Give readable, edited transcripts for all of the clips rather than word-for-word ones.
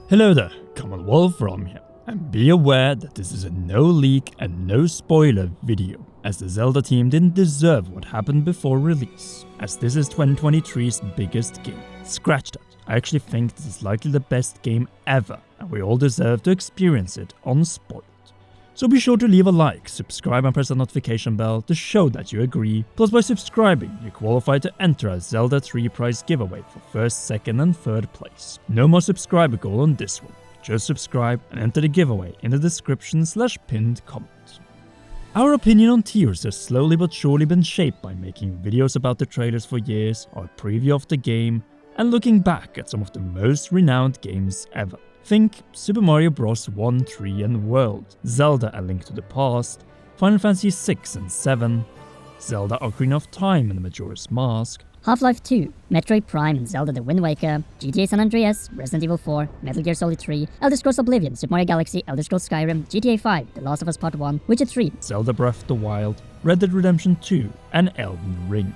Hello there, Commonwealth from here, and be aware that this is a no leak and no spoiler video, as the Zelda team didn't deserve what happened before release, as this is 2023's biggest game. Scratch that, I actually think this is likely the best game ever, and we all deserve to experience it unspoiled. So be sure to leave a like, subscribe and press the notification bell to show that you agree, plus by subscribing you qualify to enter a Zelda 3 prize giveaway for 1st, 2nd and 3rd place. No more subscriber goal on this one, just subscribe and enter the giveaway in the description/pinned comment. Our opinion on tiers has slowly but surely been shaped by making videos about the trailers for years, our preview of the game, and looking back at some of the most renowned games ever. Think Super Mario Bros. 1, 3 and World, Zelda A Link to the Past, Final Fantasy 6 and 7, Zelda Ocarina of Time and the Majora's Mask, Half-Life 2, Metroid Prime and Zelda The Wind Waker, GTA San Andreas, Resident Evil 4, Metal Gear Solid 3, Elder Scrolls Oblivion, Super Mario Galaxy, Elder Scrolls Skyrim, GTA 5, The Last of Us Part 1, Witcher 3, Zelda Breath of the Wild, Red Dead Redemption 2 and Elden Ring.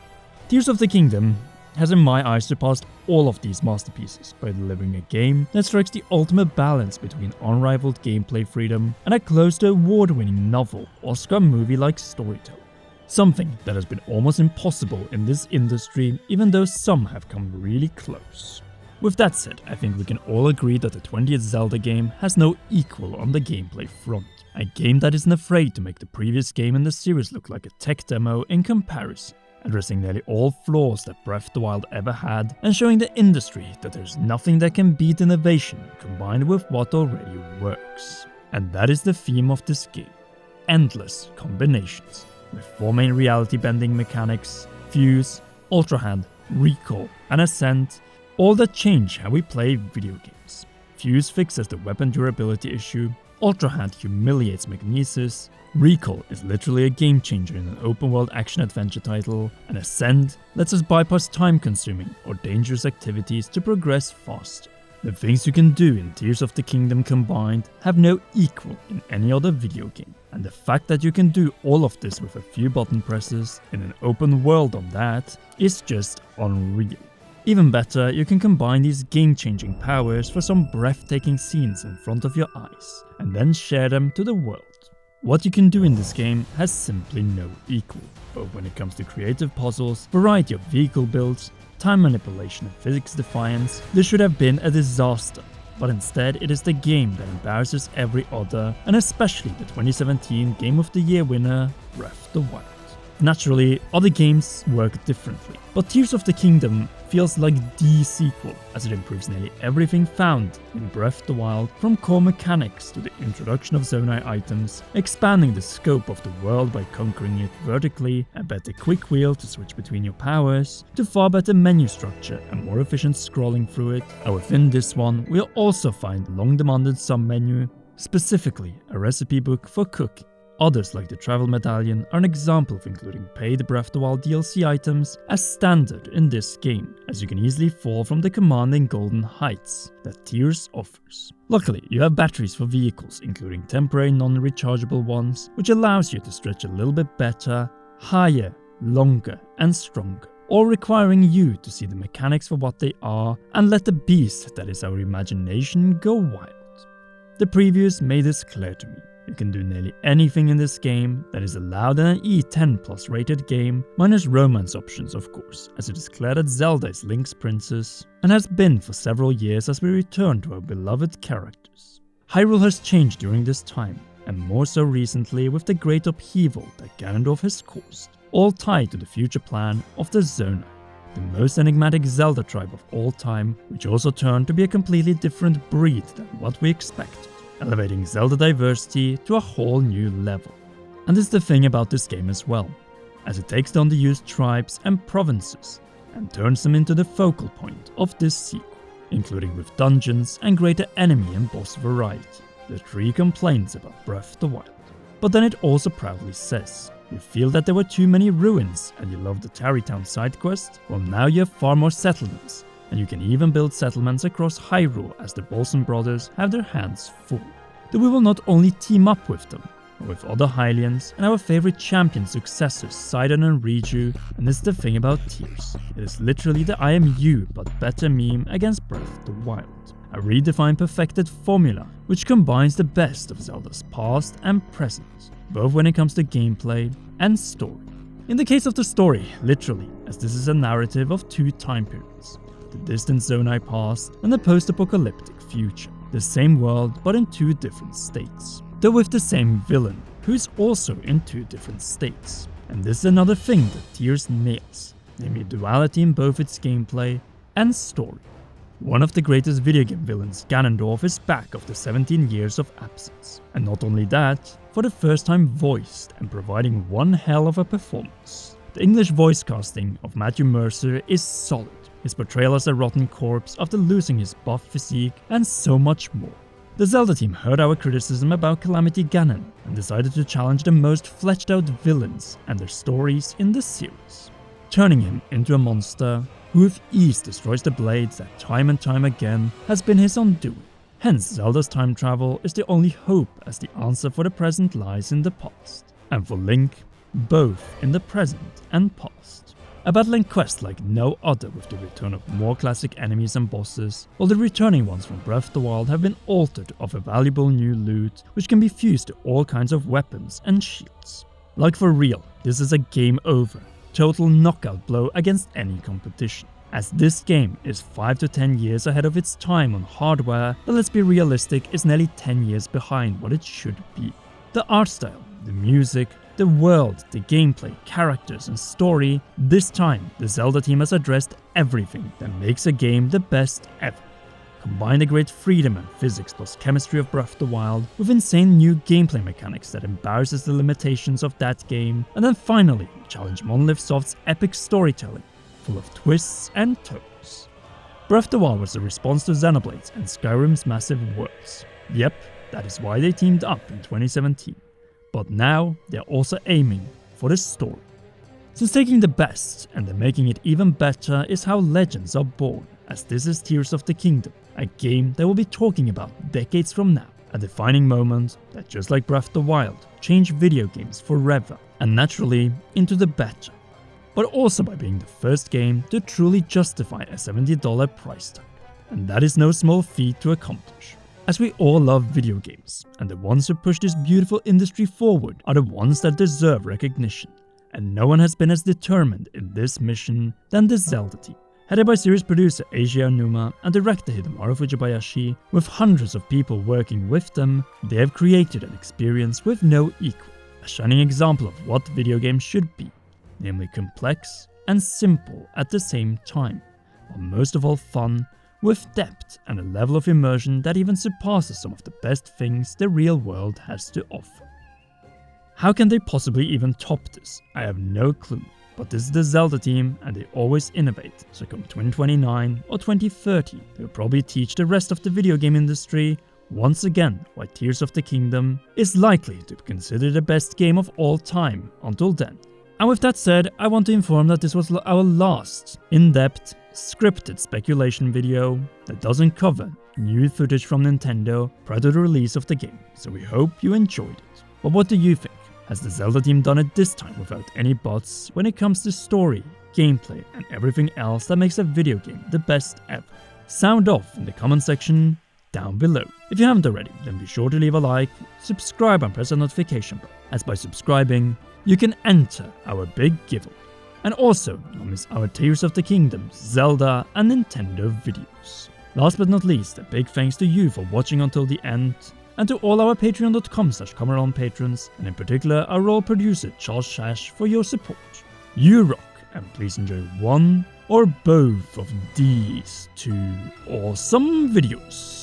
Tears of the Kingdom has in my eyes surpassed all of these masterpieces by delivering a game that strikes the ultimate balance between unrivaled gameplay freedom and a close to award-winning novel, Oscar movie-like storytelling. Something that has been almost impossible in this industry, even though some have come really close. With that said, I think we can all agree that the 20th Zelda game has no equal on the gameplay front. A game that isn't afraid to make the previous game in the series look like a tech demo in comparison, addressing nearly all flaws that Breath of the Wild ever had, and showing the industry that there's nothing that can beat innovation combined with what already works. And that is the theme of this game. Endless combinations, with 4 main reality-bending mechanics: Fuse, Ultra Hand, Recall, and Ascent, all that change how we play video games. Fuse fixes the weapon durability issue, Ultra Hand humiliates Magnesis, Recall is literally a game changer in an open-world action-adventure title, and Ascend lets us bypass time-consuming or dangerous activities to progress faster. The things you can do in Tears of the Kingdom combined have no equal in any other video game, and the fact that you can do all of this with a few button presses in an open world on that is just unreal. Even better, you can combine these game-changing powers for some breathtaking scenes in front of your eyes, and then share them to the world. What you can do in this game has simply no equal, both when it comes to creative puzzles, variety of vehicle builds, time manipulation and physics defiance. This should have been a disaster, but instead it is the game that embarrasses every other, and especially the 2017 Game of the Year winner, Breath of the Wild. Naturally, other games work differently, but Tears of the Kingdom feels like the sequel, as it improves nearly everything found in Breath of the Wild, from core mechanics to the introduction of zonai items, expanding the scope of the world by conquering it vertically, a better quick wheel to switch between your powers, to far better menu structure and more efficient scrolling through it. And within this one, we'll also find long-demanded sub-menu, specifically a recipe book for cooking. Others, like the Travel Medallion, are an example of including paid Breath of the Wild DLC items as standard in this game, as you can easily fall from the commanding golden heights that Tears offers. Luckily, you have batteries for vehicles, including temporary non-rechargeable ones, which allows you to stretch a little bit better, higher, longer, and stronger, all requiring you to see the mechanics for what they are and let the beast that is our imagination go wild. The previews made this clear to me. You can do nearly anything in this game that is allowed in an E10+ rated game, minus romance options of course, as it is clear that Zelda is Link's princess, and has been for several years as we return to our beloved characters. Hyrule has changed during this time, and more so recently with the great upheaval that Ganondorf has caused, all tied to the future plan of the Zonai, the most enigmatic Zelda tribe of all time, which also turned to be a completely different breed than what we expected, elevating Zelda diversity to a whole new level. And this is the thing about this game as well, as it takes the underused tribes and provinces and turns them into the focal point of this sequel, including with dungeons and greater enemy and boss variety, the 3 complaints about Breath of the Wild. But then it also proudly says, you feel that there were too many ruins and you love the Tarry Town side quest? Well, now you have far more settlements, and you can even build settlements across Hyrule as the Bolson brothers have their hands full. Though we will not only team up with them, but with other Hylians and our favorite champion successors Sidon and Riju, and this is the thing about Tears. It is literally the I am you but better meme against Breath of the Wild. a redefined perfected formula which combines the best of Zelda's past and present, both when it comes to gameplay and story. In the case of the story, literally, as this is a narrative of two time periods, the distant Zonai past and the post-apocalyptic future, the same world but in two different states, though with the same villain, who is also in two different states. And this is another thing that Tears nails, namely duality in both its gameplay and story. One of the greatest video game villains, Ganondorf, is back after 17 years of absence. And not only that, for the first time voiced and providing one hell of a performance. The English voice casting of Matthew Mercer is solid, his portrayal as a rotten corpse after losing his buff physique, and so much more. The Zelda team heard our criticism about Calamity Ganon and decided to challenge the most fleshed out villains and their stories in the series, turning him into a monster who with ease destroys the blades that time and time again has been his undoing. Hence, Zelda's time travel is the only hope, as the answer for the present lies in the past, and for Link, both in the present and past. A battle and quest like no other, with the return of more classic enemies and bosses, while the returning ones from Breath of the Wild have been altered to offer valuable new loot which can be fused to all kinds of weapons and shields. Like for real, this is a game over, total knockout blow against any competition, as this game is 5 to 10 years ahead of its time on hardware that, let's be realistic, is nearly 10 years behind what it should be. The art style, the music, the world, the gameplay, characters and story, this time the Zelda team has addressed everything that makes a game the best ever. Combine the great freedom and physics plus chemistry of Breath of the Wild with insane new gameplay mechanics that embarrasses the limitations of that game, and then finally challenge Monolith Soft's epic storytelling, full of twists and turns. Breath of the Wild was a response to Xenoblade and Skyrim's massive worlds. Yep, that is why they teamed up in 2017. But now they're also aiming for the story. Since taking the best and then making it even better is how legends are born, as this is Tears of the Kingdom, a game that we'll be talking about decades from now, a defining moment that, just like Breath of the Wild, changed video games forever, and naturally into the better, but also by being the first game to truly justify a $70 price tag. And that is no small feat to accomplish, as we all love video games, and the ones who push this beautiful industry forward are the ones that deserve recognition, and no one has been as determined in this mission than the Zelda team. Headed by series producer Eiji Aonuma and director Hidemaru Fujibayashi, with hundreds of people working with them, they have created an experience with no equal, a shining example of what video games should be, namely complex and simple at the same time, while most of all fun, with depth and a level of immersion that even surpasses some of the best things the real world has to offer. How can they possibly even top this? I have no clue, but this is the Zelda team and they always innovate, so come 2029 or 2030, they will probably teach the rest of the video game industry once again why Tears of the Kingdom is likely to be considered the best game of all time until then. And with that said, I want to inform that this was our last in-depth scripted speculation video that doesn't cover new footage from Nintendo prior to the release of the game, so we hope you enjoyed it. But what do you think? Has the Zelda team done it this time without any bots when it comes to story, gameplay and everything else that makes a video game the best ever? Sound off in the comment section down below. If you haven't already, then be sure to leave a like, subscribe and press the notification bell, as by subscribing you can enter our big giveaway. And also, don't miss our Tears of the Kingdom, Zelda and Nintendo videos. Last but not least, a big thanks to you for watching until the end, and to all our patreon.com/Cameron patrons, and in particular our royal producer Charles Shash for your support. You rock, and please enjoy one or both of these two awesome videos.